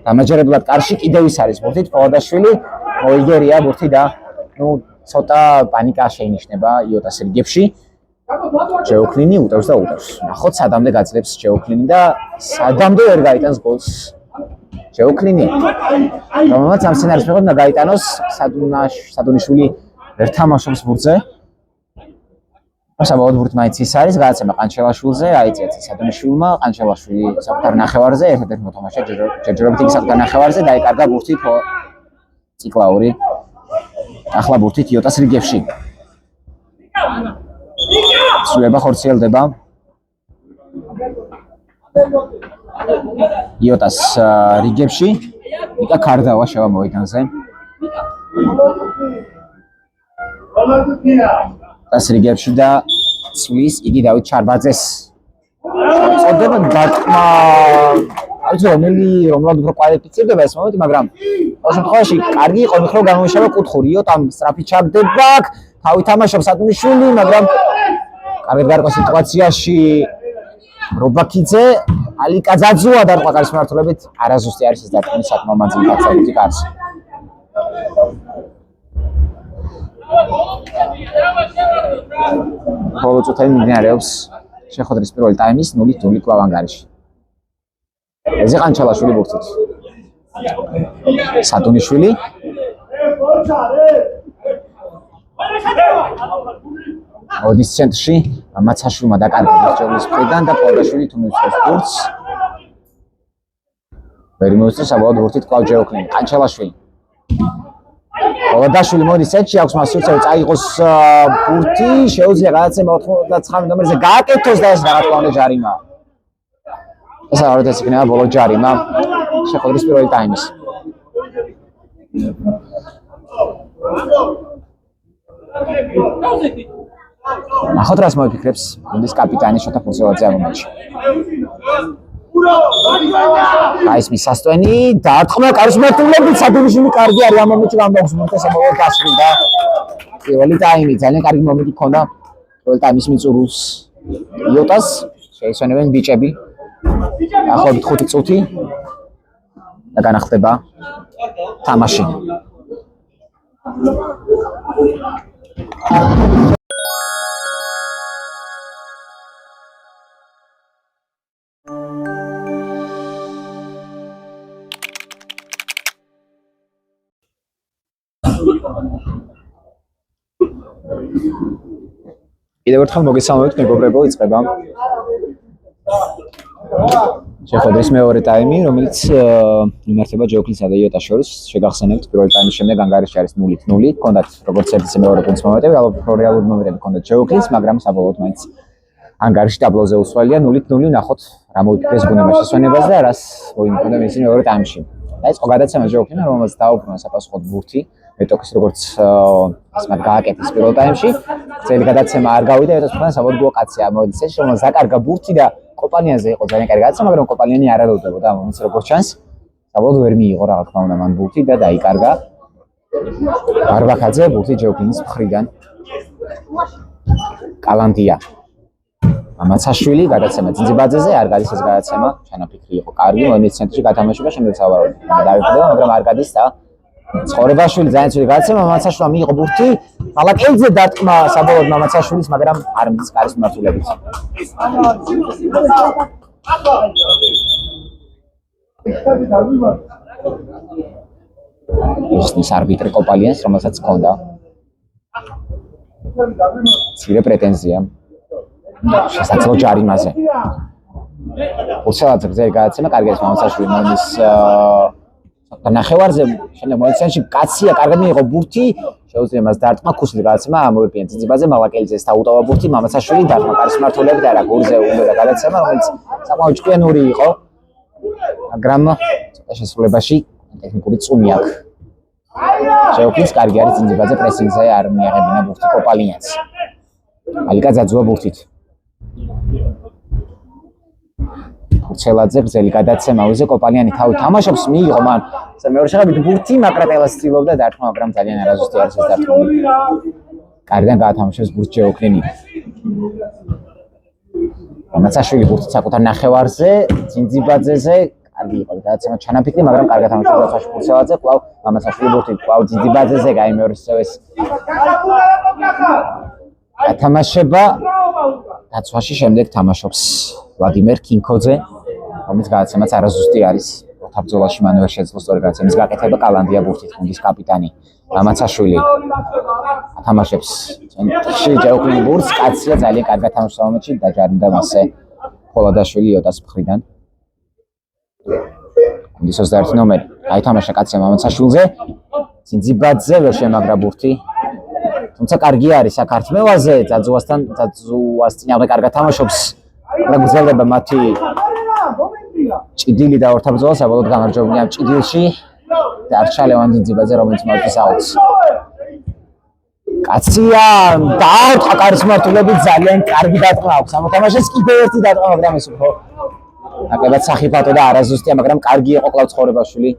დამაჯერებლად კარში კიდევ ის არის ბურთით ფოლოდაშვილი მოიგერია ბურთი და ნუ ცოტა პანიკა შეინიშნება იოტას რიგებში ჯეოქლინი უტევს და უტევს ნახოთ სადამდე გაძლებს ჯეოქლინი და სადამდე ვერ გაიტანს გოლს ჯეოქლინი რომელმაც ამ სცენარის მიხედვით უნდა გაიტანოს სადუნიშვილი ვერ თამაშობს ბურთზე საბოლოოდ ბურთი მაინც ის არის გადაცემა ყანჩელაშვილზე აიწია სადუნიშვილმა ყანჩელაშვილი საკუთარ ნახევარზე ერთ-ერთი მოთამაშე ჯერჯერობით იგი საკუთარ ნახევარზე დაიკარგა ბურთი ციკლაური ახლა ბურთით იოტას რიგებში სულება ხორციელდება იოტას რიგებში იკა კარდავა შევა მოედანზე იოტას რიგებში და ცვლის იგი დავით ჩარბაძეს წოდება დარტყმა არის რომლად უფრო კვალიფიცირდება ეს მომენტი მაგრამ ყოველ შემთხვევაში კარგი იყო მიხრო გამოიშალა კუთხური იოტამ სწრაფი ჩაგდება თავი თამაშობს სადუნიშვილი მაგრამ კარგად გარკვეულ სიტუაციაში რობაქიძე ალიკაძაძუა დარტყმა კარის მმართველობით არაზუსტი არის ეს დარტყმის საკმაოდ მანძილი გაცილებით კარს ბოლო წუთები მიმდინარეობს შეხვედრის პირველი ტაიმის 0-0 კვლავ ანგარიში ეზე ყანჩელაშვილი ბურთით სადუნიშვილი ოდის ცენტრში მამაცაშვილმა დაკარგა ბურთის მხრიდან და ფოლოდაშვილი თუნუცებს ბურთს ვერ მოუწევს საბოლოოდ ბურთით კვლავ ჯეოქლინი ყანჩელაშვილი ფოლოდაშვილი მოდის ცენტრში აქვს მას სურცელი წაიღოს ბურთი შეუძლია გადაცემა 99 ნომერზე გააკეთოს და ეს რა თქმა უნდა ჯარიმა ეს არის ეს იქნება ბოლო ჯარიმა შეხვედრის პირველი ტაიმის ნახოთ რას მოიფიქრებს გუნდის კაპიტანი შოთა ფურცელაძე ამ მომენტში აი ეს მისასტვენი დარტყმა კარის მმართველობით სადუნიშვილი კარგი არის ამ მომენტში გამოგს მომენტს ამავე გასვლიდა პირველი ტაიმი ძალიან კარგი მომენტი ქონდა პირველი ტაიმის მიწურულს იოტას შეისვენებენ ბიჭები ახლა 5 წუთი და განახლდება თამაში კიდევ ერთხელ მოგესალმებით მეგობრებო იწყება შეხვედრის მეორე ტაიმი რომელიც იმართება ჯეოქლინსა და იოტას შორის შეგახსენებთ პირველი ტაიმის შემდეგ ანგარიში არის 0-0 ჰქონდათ როგორც ერთი მეორე გუნდის მომენტები ალბათ რეალური მომენტები ჰქონდათ ჯეოქლინს მაგრამ საბოლოოდ მაინც ანგარიში დაბლოზე უსვალია 0-0 ნახოთ რა მოიფიქრეს გუნდმა შესვენებას და რას მოიმოქმედა მისი მეორე ტაიმში და ეს გადაცემა ჯეოქლინმა რომელსაც დაუბრუნა საპასუხოდ ბურთი მეტოქის როგორც ისმად გააკეთეს პირველ ტაიმში ძელი გადაცემა არ გავიდა ერთად თქვენ საბოლოოდ ბლოკაცია მოდის ეს რომელსაც დაკარგა ბურთი და კოპანიანზე იყო ძალიან კარგი გადაცემა მაგრამ კოპანიანი არ არაუდებოდა ამ მომენტს როგორც ჩანს საბოლოოდ ვერ მიიღო რა თქმა უნდა მან ბურთი და დაიკარგა ბარბაკაძე ბურთი ჯეოქლინის მხრიდან კალანდია მამაცაშვილი გადაცემა ძინძიბაძეზე არ გადის ეს გადაცემა ჩანაფიქრი იყო კარგი მომენტ ცენტრში გათამაშება შემდეგ სავარაუდოდ დაიწყება მაგრამ არ გადის და ცხოვრებაშვილი ძალიან ძვირი გადაცემა მამაცაშვილმა მიიღო ბურთი ალაკელძე დარტყმა საბოლოოდ მამაცაშვილის მაგრამ არ მიდის კარის მმართველობით იხსნის არბიტრი კოპალიანს რომელსაც ჰქონდა მცირე პრეტენზია შესაძლო ჯარიმაზე. Უსალაძე გზელი გადაცემა, კარგი არის მამაცაშვილი მონის და ნახევარზე შემდეგ მოიცანში კაცია კარგად მიიღო ბურთი შეუძლია მას დარტყმა ქუსლი გადაცემა ამოვირპიან ძინძიბაძე მალაკელიძეს დაუტოვა ბურთი მამაცაშვილი დარტყმა კარის მმართველობით არა გურზე უნდა გადაცემა რომელიც საკმაოდ ჭკვიანური იყო მაგრამ ცოტა შესრულებაში ტექნიკური წუნი აქვს შეუქმნის კარგი არის ძინძიბაძე პრესინგზე არ მიაღებინა ბურთი კოპალიანს ალიკა ძაძუა ბურთით ხურცელაძე გზელი გადაცემავზე კოპალიანი თავი თამაშობს მიიღო მან მეორე შეღებით ბურთი მაკრატელას ცდილობდა დარტყმა მაგრამ ძალიან არაზუსტი არის ეს დარტყმა კარგად გაათამაშებს ბურთი ჯეოკლინი მამაცაშვილი ბურთით საკუთარ ნახევარზე ძინძიბაძეზე კარგი იყო გადაცემა ჩანაფიქრი მაგრამ კარგად თამაშობდა ხურცელაძე კვლავ მამაცაშვილი ბურთით კვლავ ძინძიბაძეზე გაიმეორებსევეს ათამაშება დაცვაში შემდეგ თამაშობს ვლადიმერ კინკოძე რომელიც გადაცემაც არაზუსტი არის თავბრძოლაში მანვე შეძლო სწორი გადაცემის გაკეთება კალანდია ბურთით გუნდის კაპიტანი მამაცაშვილი ათამაშებს ცენტრში ჯეოკლინი ბურთს კაცია ძალიან კარგად თამაშობს მომენტში დაჯარიმდა მასზე ფოლადაშვილი იოტას მხრიდან გუნდის 21 ნომერი აითამაშა კაცია მამაცაშვილზე ძინძიბაძე ვერ შემაგრა ბურთი თუმცა კარგი არის საქართველოზე ძაძუასთან ძაძუას წინააღმდეგ კარგად თამაშობს მაგრამ გრძელდება მათი ჭიდილი და ორთაბრძოლა საბოლოოდ გამარჯვებულია ჭიდილში დარჩა ლევან ძინძიბაძე რომელიც მართვის აუც კაცია დაარტყა კარის მმართველობით ძალიან კარგი დარტყმა აქვს ამოთამაშეს კიდევ ერთი დარტყმა მაგრამ ეს უფრო ნაკლებად სახიფათო და არაზუსტია მაგრამ კარგი იყო კლავ ცხოვრებაშვილი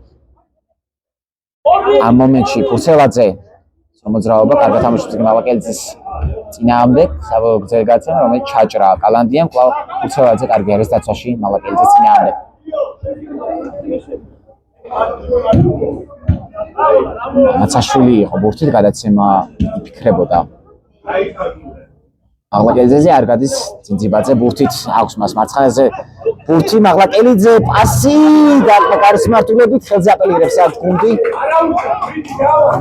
ამ მომენტში ფურცელაძე მოძრაობა კარგად თამაშობს მალაკელიძის წინააღმდეგ საბოლოო გზელი გადაცემა რომელიც ჩაჭრა კალანდიამ კვლავ ფურცელაძე კარგი არის დაცვაში მალაკელიძის წინააღმდეგ მამაცაშვილი იყო ბურთით გადაცემა იფიქრებოდა მალაკელიძეზე არ გადის ძინძიბაძე ბურთით აქვს მას მარცხენაზე ბურთი მალაკელიძე პასი და კარის მმართველობით ხელზე აპელირებს აქ გუნდი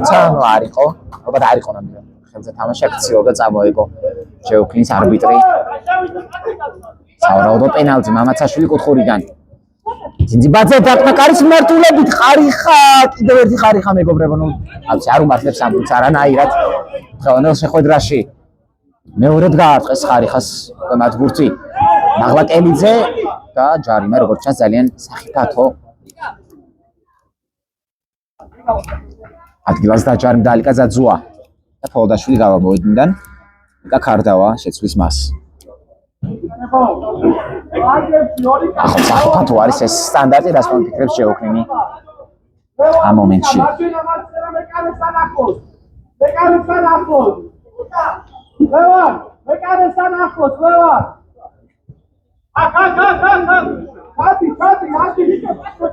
ცანო არ იყო ალბათ არ იყო ნამდვილად ხელზე თამაში აქციობდა წამოიღო ჯეოკლინს არბიტრი საავადმყოფო პენალტი მამაცაშვილი კუთხურიდან ძინძიბაძე დარტყმა კარის მმართველობით ხარიხა კიდევ ერთი ხარიხა მეგობრებო ნუ ავცი არ უმართლებს ამ ბურთს არანაირად ხელოვნელ შეხვედრაში მეორედ გაარტყეს ხარიხას მათ ბურთი მაღლაკელიძე და ჯარიმა როგორც ჩანს ძალიან სახიფათო ადგილას დაჯარიმდა ალიკა ძაძუა და ფოლადაშვილი გავამოვიდნენ და კარდავა შეცვლის მას ახლა სახიფათო არის ეს სტანდარტი რას მომფიქრებს ჯეოკლინი ამ მომენტში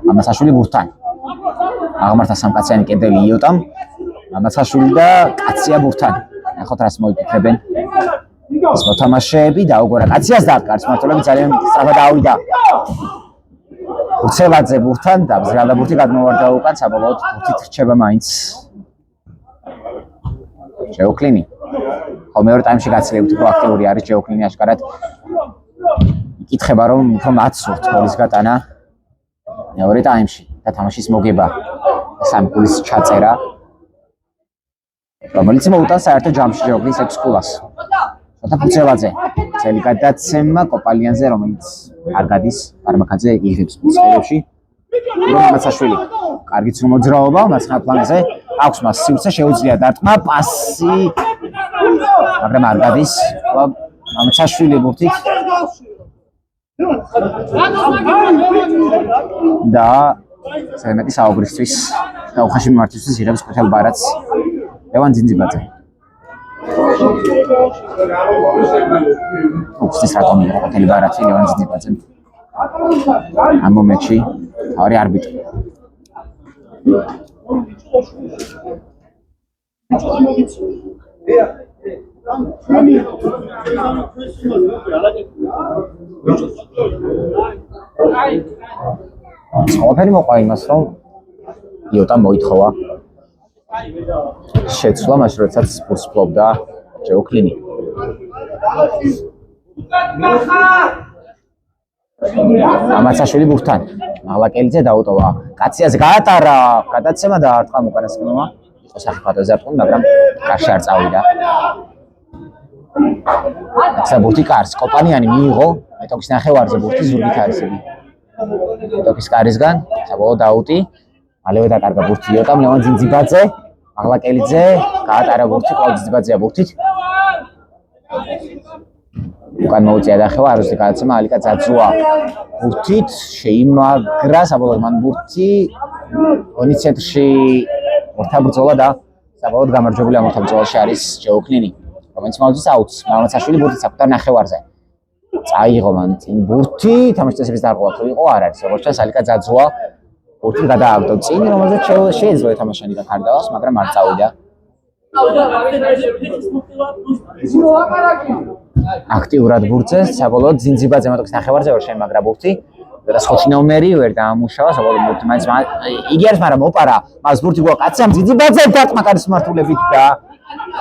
მამაცაშვილი ბურთთან აღმართა სამკაციანი კედელი იოტამ მამაცაშვილი და კაცია ბურთთან ნახოთ რას მოიფიქრებენ ეს მოთამაშეები დაუგორა კაციას და კარის მმართველები ძალიან სწრაფად ავიდა ფურცელაძე ბურთთან და ბზრალა ბურთი გადმოვარდა უკან საბოლოოდ ბურთით რჩება მაინც ჯეოკლინი მეორე ტაიმში გაცილებით უფრო აქტიური არის ჯეოკლინი აშკარად იკითხება რომ უფრო მაცურთ გოლის გატანა მეორე ტაიმში და თამაშის მოგება სამი გოლის ჩაწერა რომელიც მოუტანს საერთო ჯამში ჯეოკლინს 6 გოლს და ფურცელაძე ძელი გადაცემა კოპალიანზე რომელიც არ გადის პარმაკაძე იღებს სფეროში მამაცაშვილი კარგი მოძრაობა მარცხენა ფლანგზე აქვს მას სივრცე შეუძლია დარტყმა პასი მაგრამ არ გადის მამაცაშვილი ბურთით და ზემეტი საუბრისთვის და უხეში მიმართვისთვის იღებს ყვითელ ბარათს ლევან ძინძიბაძე უხსის რატომ იყო ყვითელი ბარათი ლევან ძინძიბაძემ ამ მომენტში თავი არბიტრი ყველაფერი მოყვა იმას რომ იოტამ მოითხოვა შეცვლა მაშინ როდესაც ბურთს ფლობდა ჯეოკლინი მამაცაშვილი ბურთთან მაღლაკელიძე დაუტოვა კაციაზე გაატარა გადაცემა და არტყამ უკანასკნელმა იყო საფრთხე ზარწმუნ მაგრამ კარში არ წავიდა საბურთი კარს კოპანიანი მიიღო მეტოქის ნახევარზე ბურთი ზურგით არისები მეტოქის კარისგან საბოლოოდ აუტი მალევე დაკარგა ბურთი იოტამ ლევან ძინძიბაძე მაღლაკელიძე გაატარა ბურთი ყოლძიბაძეა ბურთით უკან მოუწია დახევა არუსი გადაცემა ალიკა ძაძუა ბურთით შეიმაგრა საბოლოოდ მან ბურთი ონი ცენტრში მორთაბრძოლა და საბოლოოდ გამარჯვებული ამორთაბრძოლაში არის ჯეოკლინი რომელიც მოუწის აუტს მამაცაშვილი ბურთით საკუთარ ნახევარზე წაიღო მან წინ ბურთი თამაშის წესების დარღვევა თუ იყო არ არის როგორც ჩანს ალიკა ძაძუა ბურთი გადააგდო წინ რომელზეც შეიძლება ეთამაშანი და ქარდავას მაგრამ არ წავიდა აქტიურად ბურთზე საბოლოოდ ძინძიბაძე მეტოქის ნახევარზე ვერ შემაგრა ბურთი და ხუთი ნომერი ვერ დაამუშავა საბოლოოდ ბურთი მაინც იგი არის მაგრამ მოპარა მას ბურთი გვაკაცამ ძინძიბაძე დატმა კარის მართულებით და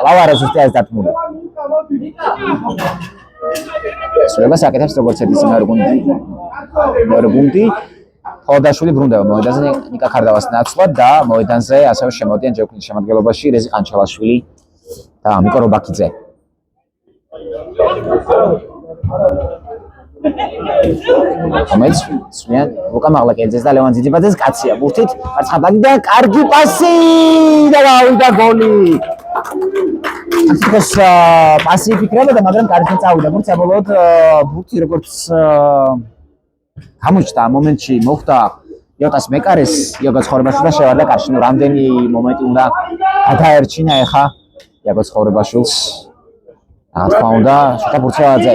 ლავარა ზუსტად დათმული სულებას აკეთებს როგორც ერთის მეორე გუნდი ხოდაშვილი ბრუნდება მოედანზე ნიკა ქარდავას ნაცვლად და მოედანზე ასევე შემოდიან ჯეოქლინის შემადგენლობაში რეზი ყანჩალაშვილი და მიკო რობაქიძე რომელიც სულიან ლუკა მაღლაკელიძეს და ლევან ძინძიბაძეს კაცია ბურთით მარცხნიდან კარგი პასი და გავიდა გოლი ეს პასი ფიქრებოდა მაგრამ კარგად წავიდა ბურთი საბოლოოდ ბურთი როგორც გამოჩნდა მომენტში მოხდა იოტას მეკარეს იოგა ცხოვრებაში და შევარდა კარში ნუ რამდენი მომენტი უნდა გადაერჩინა ეხა იოგა ცხოვრებაშვილს რა თქმა უნდა შეტა ბურთზე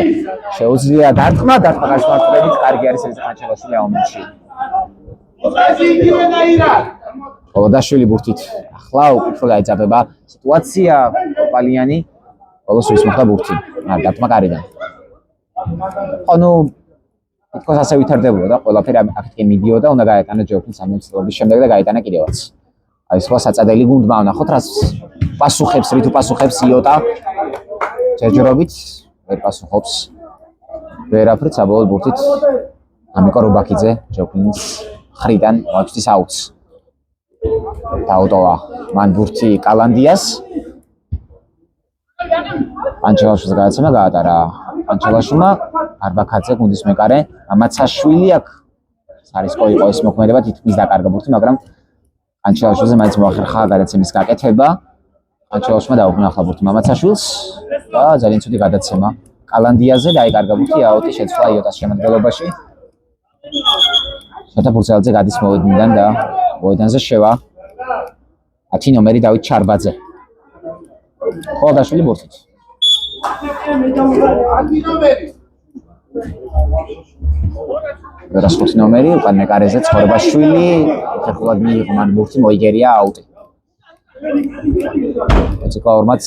შეუძლია დარტყმა კარში მართლებით კარგი არის ეს ყანჩელაშვილი ამ მომენტში ხოდაშვილი ბურთით ახლა უფრო დაიძაბება სიტუაცია კოპალიანი ბოლოს ის მოხდა ბურთი დარტყმა კარიდან ანუ თქოს ასე ვითარდებოდა და ყველაფერი აქეთკენ მიდიოდა უნდა გაეტანა ჯეოქლინის სამოცლობის შემდეგ და გაეტანა კიდევაც აი სხვა საწადელი გუნდმა ნახოთ რას პასუხებს რით უპასუხებს იოტა ჯერჯერობით ვერ პასუხობს ვერაფრით საბოლოოდ ბურთით ამიკო რობაქიძე ჯეოქლინის ხრიდან მოაჩვდის აუტს დაუტოვა მან ბურთი კალანდიას პანჩელაშვილს გადაცემა გაატარა პანჩელაშვილმა არბაქაძე გუნდის მეკარე მამაცაშვილი აქ სარისკო იყო ეს მოქმედება თითქმის დაკარგა ბურთი მაგრამ პანჩელაშვილზე მაინც მოახერხა გადაცემის გაკეთება პანჩელაშვილმა დაუბრუნახლა ბურთი მამაცაშვილს და ძალიან ცუდი გადაცემა კალანდიაზე დაიკარგა ბურთი აუტი შეცვლა იოტას შემადგენლობაში შეტა ბურთზე გადის მოედნიდან და მოედანზე შევა 10 ნომერი დავით ჩარბაძე ხოდაშვილი ბურთით ვერას 5 ნომერი უკან მეკარეზე ცხოვრებაშვილი ხერხულად მიიღო მან ბურთი მოიგერია აუტი ეციკაორმაც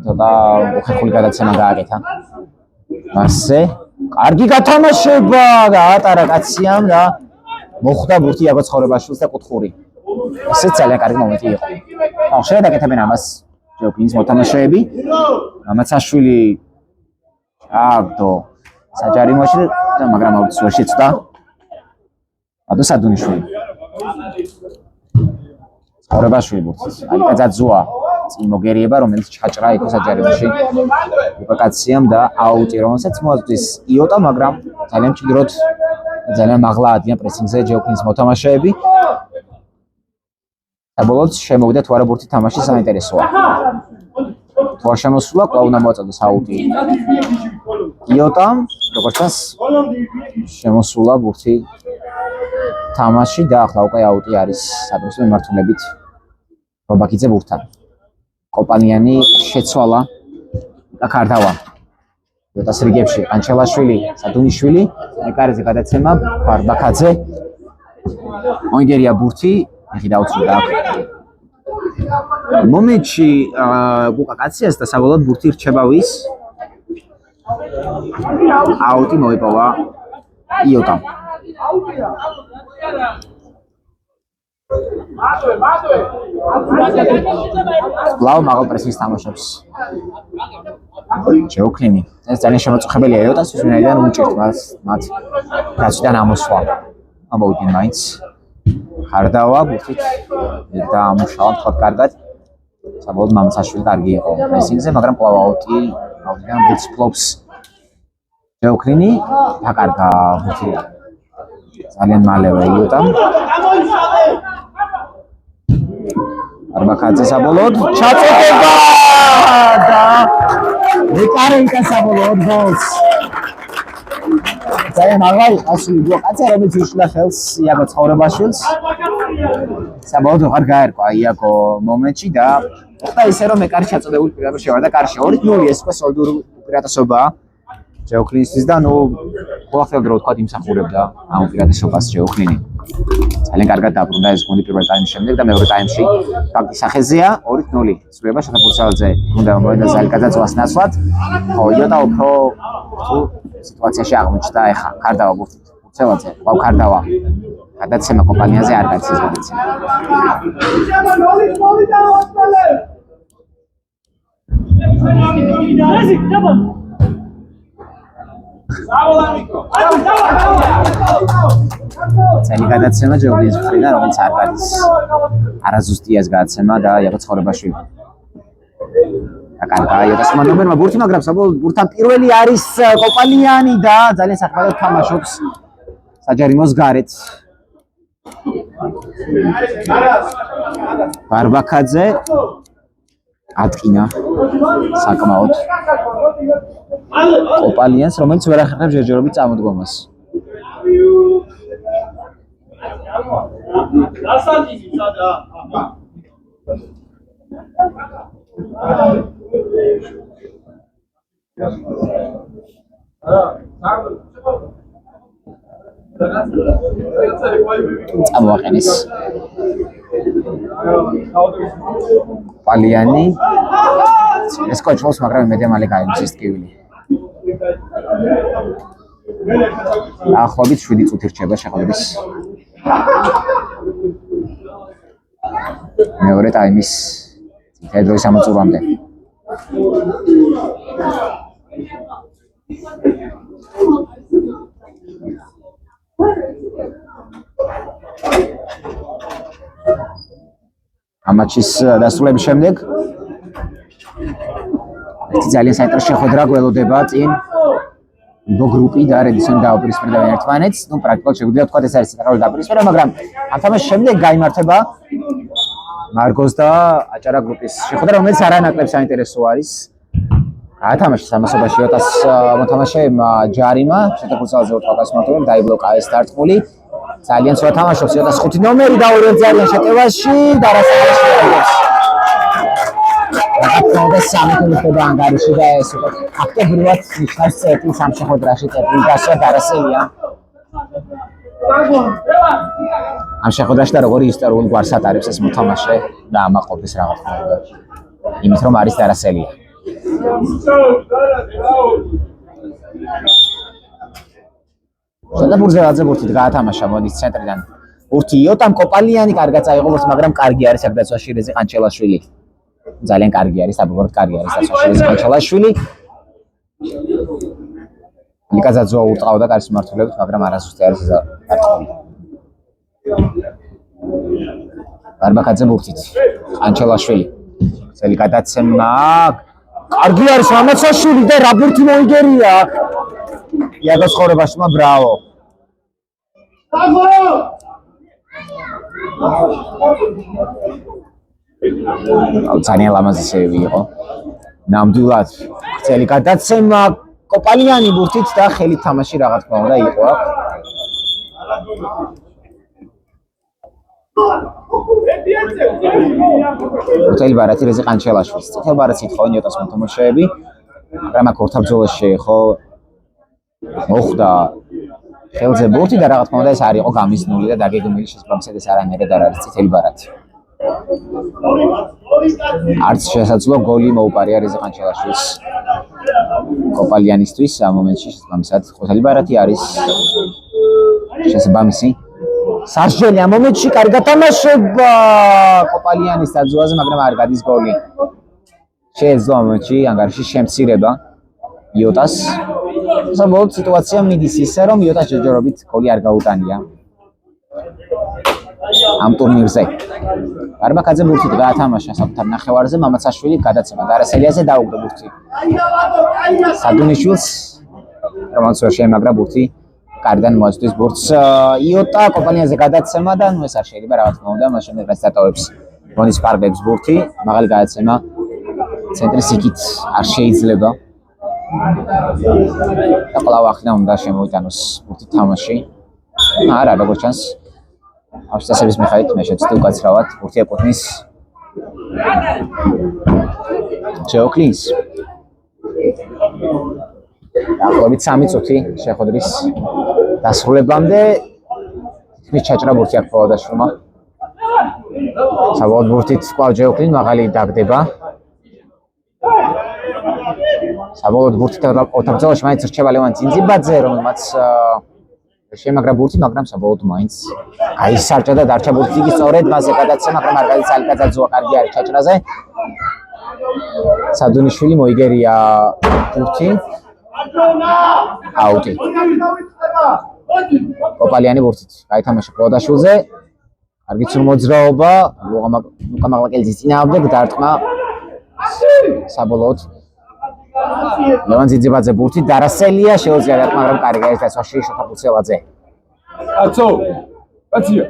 ცოტა ხერხული გადაცემა გააკეთა მასზე კარგი გათამაშება გაატარა კაციამ და მოხვდა ბურთი იაგო ცხოვრებაშვილს და კუთხური ესეც ძალიან კარგი მომენტი იყო ხო შეიძლება დაკეთებენ ამას ჯეოქლინის მოთამაშეები მამაცაშვილი აბდო საჯარიმოში და მაგრამ აუცს ვერ შეცდა ადო სადუნიშვილი ცხოვრებაშვილი ბურთის ალიკა ძაძუა წინ მოგერიება რომელიც ჩაჭრა იყო საჯარიმოში უკაკაციამ და აუტი რომელსაც მოაწვის იოტა მაგრამ ძალიან მჭიდროდ ძალიან მაღლა ადიან პრესინგზე ჯეოქლინის მოთამაშეები საბოლოოდ შემოვიდა თუ არა ბურთი თამაში საინტერესოა თუ არ შემოსულა კვლავ უნდა მოაწოდოს აუტი იოტამ როგორც ჩანს შემოსულა ბურთი თამაში და ახლა უკვე აუტი არის საკუთრივ მიმართულებით რობაქიძე ბურთთან კოპანიანი შეცვალა და ქარდავა იოტას რიგებში ყანჩელაშვილი სადუნიშვილი მეკარეზე გადაცემა ფარბაქაძე მოიგერია ბურთი ეხი დაუცვლა მომენტში გუკა კაციას და საბოლოოდ ბურთი რჩება ვის აუტი მოიპოვა იოტამ კვლავ მაღალ პრესინგს თამაშობს ჯეოქლინი ეს ძალიან შემოწუხებელია იოტას, ვინაიდან უჭირთ მათ დაცვიდან ამოსვლა. ამოვიდნენ მაინც. ხარდავა ბურთით და ამუშავა თქვა კარგად. საბოლოოდ მამაცაშვილი კარგი იყო პრესინგზე, მაგრამ კვლავ აუტიდან ბურთს ფლობს ჯეოქლინი, დაკარგა ბურთი. ძალიან მალევე იოტამ. არბაქაძე საბოლოოდ ჩაწოდება და რეკარენტა საბოლოოდ გოლს. ძალიან მაღალი ასული კაცი, რომელიც უშლა ხელს იაკო ცხოვრებაშვილს. საბოლოოდ აღარ გაერკვა იაკო მომენტში და ხოდა ისე რომ ეკარი ჩაწოდებული პირდაპირ შევარდა კარში 2-0 ეს უკვე სოლიდური უპირატესობაა ჯეოქლინისთვის და ყველაფერად რო თქვა იმსახურებდა ამ უპირატესობას ჯეოქლინი. ძალიან კარგად დაბრუნდა ეს გუნდი პირველ ტაიმის შემდეგ და მეორე ტაიმში ფაქტის სახეზეა 2-0 სრულება შეთაფურცალზე უნდა მოედა ზალიკაძეც ნაცვლად. ხო იოტა უფრო სიტუაციაში აღმოჩნდა ეხა ხარდავა ბურთით ფურცალზე ყავ ხარდავა გადაცემა კომპანიაზე არ გაჩეს გადაცემა. წელი გადაცემა ჯეოქლინის მხრიდან, რომელიც არ გადის არაზუსტიას გადაცემა და იაკო ცხოვრებაშვილი. აკარგა იოტას მანომერმა ბურთი, მაგრამ საბოლოოდ ბურთთან პირველი არის კოპალიანი და ძალიან საქმრად თამაშობს საჯარიმოს გარეთ. ბარბაქაძე ატკინა საკმაოდ კოპალიანს, რომელიც ვერ ახერხებს ჯერჯერობით წამოდგომას. წამოაყენეს კოპალიანი ეს კოჩოს, მაგრამ იმედია მალე გაიმჩეს ტკივილი. ახლობით 7 წუთი რჩება შეხვედრის მეორე ტაიმის თედროის ამოწურვამდე. ამაჩის დასრულების შემდეგ ძალიან საინტერესო შეხვედრა გველოდება წინ იბო გრუპი და რედისონი დაუპირისპირდებიან ერთმანეთს. ნუ პრაქტიკულად შეგვიძლია ვთქვათ ეს არის ცენტრალური დაპირისპირება, მაგრამ ამ თამაშის შემდეგ გაიმართება მარგოს და აჭარა გრუპის შეხვედრა, რომელიც არანაკლებ საინტერესო არის. ათამაშის ამასობაში იოტას მოთამაშეებმა ჯარიმა შეთაფურცალზე ორთაყას მოთხოვნა დაიბლოკა ეს დარტყმული. ძალიან ცუდად თამაშობს იოტას 5 ნომერი და ორივე ძალიან შეტევაში და რასაკვირველია შეადგენს. და სამი თემის ანგარიში და ეს უკვე აქტიურად ნიშნავს წერტილს ამ შეხვედრაში წერტილი დასვა დარასელია. ამ შეხვედრაში და როგორი ისტორიული გვარს ატარებს ეს მოთამაშე და ამაყობდეს რაღაც თქმა იმით რომ არის დარასელია. შეთაფურცალზე ბურთით გაათამაშა მოდის ცენტრიდან. ბურთი იოტამ კოპალიანი კარგად წაიღო ბურთს, მაგრამ კარგი არის აქ დაცვაში რეზი ყანჩელაშვილი. ძალიან კარგი არის, საბოლოოდ კარგი არის დაცვაში რეზი ყანჩელაშვილი. ლიკაზაძე უტყავდა კარის მმართველობით, მაგრამ არასუსტი არის ეს დარტყმული. ბარბაქაძე ბურთით ყანჩელაშვილი. ძელი გადაცემა კარგი არის მამაცაშვილი და რა ბურთი მოიგერია. იაკო ცხოვრებაშვილმა ბრავო. ძალიან ლამაზი სევი იყო. ნამდვილად ძელი გადაცემა კოპალიანი ბურთით და ხელით თამაში რა თქმა უნდა იყო აქ. უთელი ბარათი რეზი ყანჩელაშვილს. წითელ ბარათს ითხოვენ იოტას მოთამაშეები, მაგრამ აქ ორთაბრძოლაში შეეხო მოხდა ხელზე ბურთი და რა თქმა უნდა ეს არ იყო გამიზნული და დაგეგმილი შესაბამისად ეს არანაირად არ არის წითელი ბარათი. არც შესაძლო გოლი მოუპარია რეზი ყანჩელაშვილს კოპალიანისთვის ამ მომენტში შესაბამისად ყვითელი ბარათი არის შესაბამისი. სარჟელი ამ მომენტში კარგი გათამაშება კოპალიანის დაძვაზე, მაგრამ არ გადის გოლი. შეეძლო ამ მომენტში ანგარიში შემცირება იოტას. საბოლოოდ სიტუაცია მიდის ისე, რომ იოტას ჯერჯერობით გოლი არ გაუტანია ამ ტურნირზე. ბარბაკაძე ბურთით გაათამაშა საკუთარ ნახევარზე, მამაცაშვილი გადაცემა დარასელიაზე დაუგდო ბურთი. სადუნიშვილს რომელიც შეემაგრა ბურთი, კარგად მოაწვის ბურთს. იოტა კომპანიაზე გადაცემა და ნუ ეს არ შეიძლება რა თქმა უნდა, მას შემდეგ რაც დატოვებს მონის პარკლებს ბურთი, მაღალი გადაცემა ცენტრის იქით არ შეიძლება. და კვლავ ახლა უნდა შემოიტანოს ბურთი თამაში. არა, როგორც ჩანს ავსტრიასების მიხედვით მე შეცდები უკაცრავად ბურთი ეკუთვნის ჯეოკლინს. დაახლოებით 3 წუთი შეხვედრის დასრულებამდე თქმის ჩაჭრა ბურთი აქვს ფოლადაშვილმა. საბოლოოდ ბურთით კვლავ ჯეოკლინი მაღალი დაგდება. საბოლოოდ ბურთით ოთაბრძოლაში მაინც რჩება ლევან ძინძიბაძე, რომელმაც შემაგრა ბურთი, მაგრამ საბოლოოდ მაინც გაისარჭა და დარჩა ბურთი იგი სწორედ მასზე გადაცემა, მაგრამ მარგალიტ სალიკაძეძეა კარგი არის ჩაჭრაზე. სადუნიშვილი მოიგერია ბურთი. აუტი. კოპალიანი ბურთით გაითამაშა ფოლადაშვილზე. კარგი მოძრაობა, ლუკა მაღლაკელიძის წინააღმდეგ დარტყმა საბოლოოდ ლევან ძინძიბაძე ბურთი დარასელია შეუძლია დარტყმა, მაგრამ კარგი არის დასვაში შოთა ფუცელაძე. კაცო, კაცია.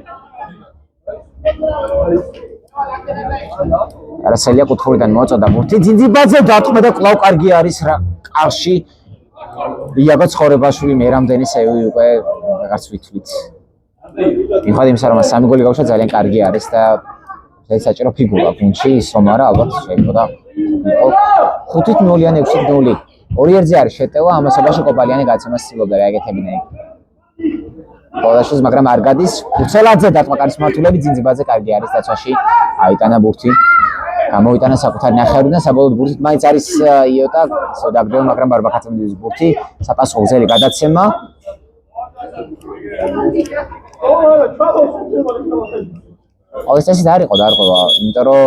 დარასელია კუთხურიდან მოაწოდა ბურთი, ძინძიბაძე დარტყმა და კვლავ კარგი არის რა კარში. იაგო ცხოვრებაშვილი მე რამდენი სევი უკვე რაღაც ვითვლით. მიუხედავად იმისა, რომ 3 გოლი გავუშვა ძალიან კარგი არის და საჭირო ფიგურა გუნდში ის რომ არა ალბათ შეიძლება 5-0 ან 6-0. 2-1-ზე არის შეტევა, ამასობაში კოპალიანი გაცემას ცდილობდა გაეკეთებინა. ფოლადაშვილს მაგრამ არ გადის. ფუცელაძე დარტყმა კარის მართულები, ძინძიბაძე კარგი არის დაცვაში. აიტანა ბურთი. გამოიტანა საკუთარ ნახევრიდან, საბოლოოდ ბურთით მაინც არის იოტა, დაგდევა, მაგრამ ბარბაკაძემ მიდის ბურთი, საპასუხო გზელი გადაცემა. ეს წესი არ იყო დარღვევა, იმიტომ რომ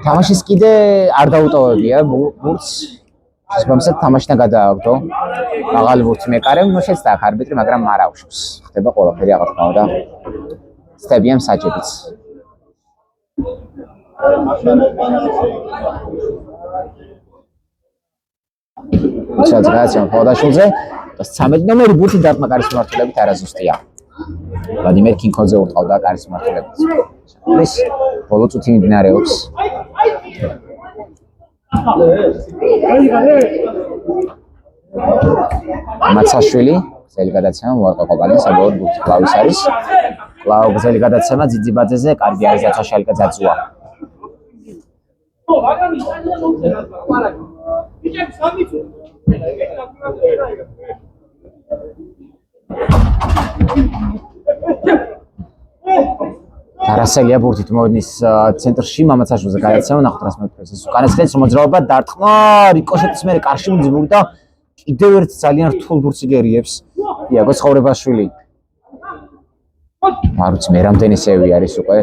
თამაშის კიდე არ დაუტოვებია ბურთს. შესაბამისად თამაშიდან გადააგდო. მაღალი ბურთი მეკარემ, ნუ შეცდა აქ არბიტრი, მაგრამ არ აუშვს. ხდება ყველაფერი აღარ თქმა უნდა. სტებიან საჭებიც. უცად გააცემა ფოლადაშვილზე და 13 ნომერი ბურთი დარტყმა კარის მმართველებით არაზუსტია. ვლადიმერ კინკოძე უტყავდა კარის მმართველებს. ეს ბოლო წუთი მიმდინარეობს. მაცაშვილი გზელი გადაცემა მოაყვა კოპალიანს, საბოლოოდ ბურთი კლავის არის. კლავ გზელი გადაცემა ძინძიბაძეზე, კარგი არის დაცვა შალიკაძეძეა. დარასელია ბურთით მოედნის ცენტრში, მამაცაშვილზე გადაცემა, ნახოთ რას მეფრეს. ეს უკანასკნელი მოძრაობა დარტყმა, რიკოშეტის მერე კარში მიძბური და კიდევ ერთ ძალიან რთულ ბურთს იგერიებს იაგო ცხოვრებაშვილი. არ ვიცი მე რამდენი სევი არის უკვე.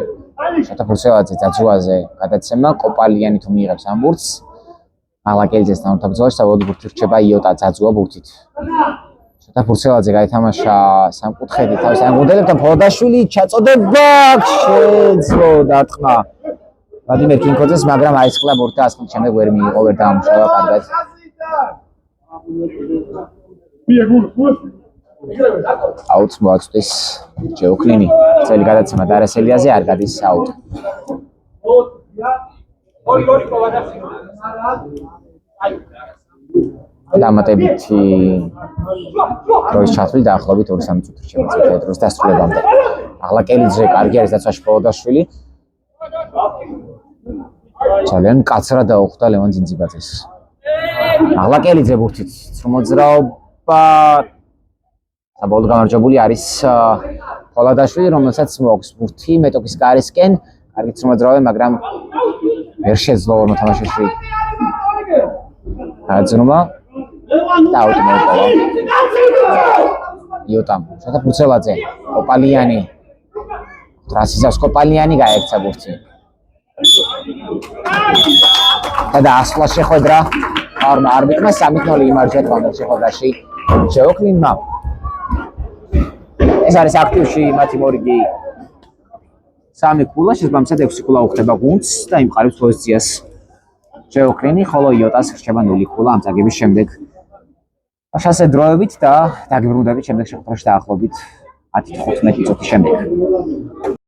შოთა ფუცელაძე ძაძუაზე გადაცემა, კოპალიანი თუ მიიღებს ამ ბურთს. მაღლაკელიძესთან ორთაბრძოლაში საბოლოოდ ბურთი რჩება იოტა ძაძუა ბურთით. შოთა ფუცელაძე გაითამაშა სამკუთხედით თავის ანგუნდელებთან, ფოლადაშვილი ჩაწოდება, შეძლო დარტყმა ვლადიმერ კინკოძეს, მაგრამ აისხლა ბურთი და 100 ხუთი შემდეგ ვერ მიიღო, ვერ დაამუშავა კარგად. აუტს მოაწვის ჯეოკლინი. წელი გადაცემა დარასელიაზე არ გადის აუტ. დამატებითი დროის ჩათვლით დაახლოებით 2-3 წუთი შემიძლია დროს დასრულებამდე. მაღლაკელიძე კარგი არის დაცვაში ფოლადაშვილი. ძალიან კაცრად დაუხვდა ლევან ძინძიბაძეს. მაღლაკელიძე ბურთით მოძრაობა საბოლოოდ გამარჯვებული არის ფოლადაშვილი, რომელსაც მოაქვს ბურთი მეტოქის კარისკენ. კარგი მოძრაობა, მაგრამ ვერ შეძლო ორ მოთამაშეში გაძრმა. და აუტი მოუპოვა. იოტამ, შოთა ფუცელაძე, კოპალიანი. ტრასიზას კოპალიანი გაექცა ბურთი. და ასვლა შეხვედრა არბიტრმა 3-0 იმარჯვა თვალს შეხვედრაში ჯეოკლინმა. ეს არის აქტივში მათი მორიგი 3 ქულა, შესაბამისად 6 ქულა უხდება გუნდს და იმყარებს პოზიციას ჯეოკლინი, ხოლო იოტას რჩება 0 ქულა ამ წაგების შემდეგ. შანსე დროებით და დაგიბრუნდებით შემდეგ შეხვედრაში დაახლოებით 10-15 წუთის შემდეგ.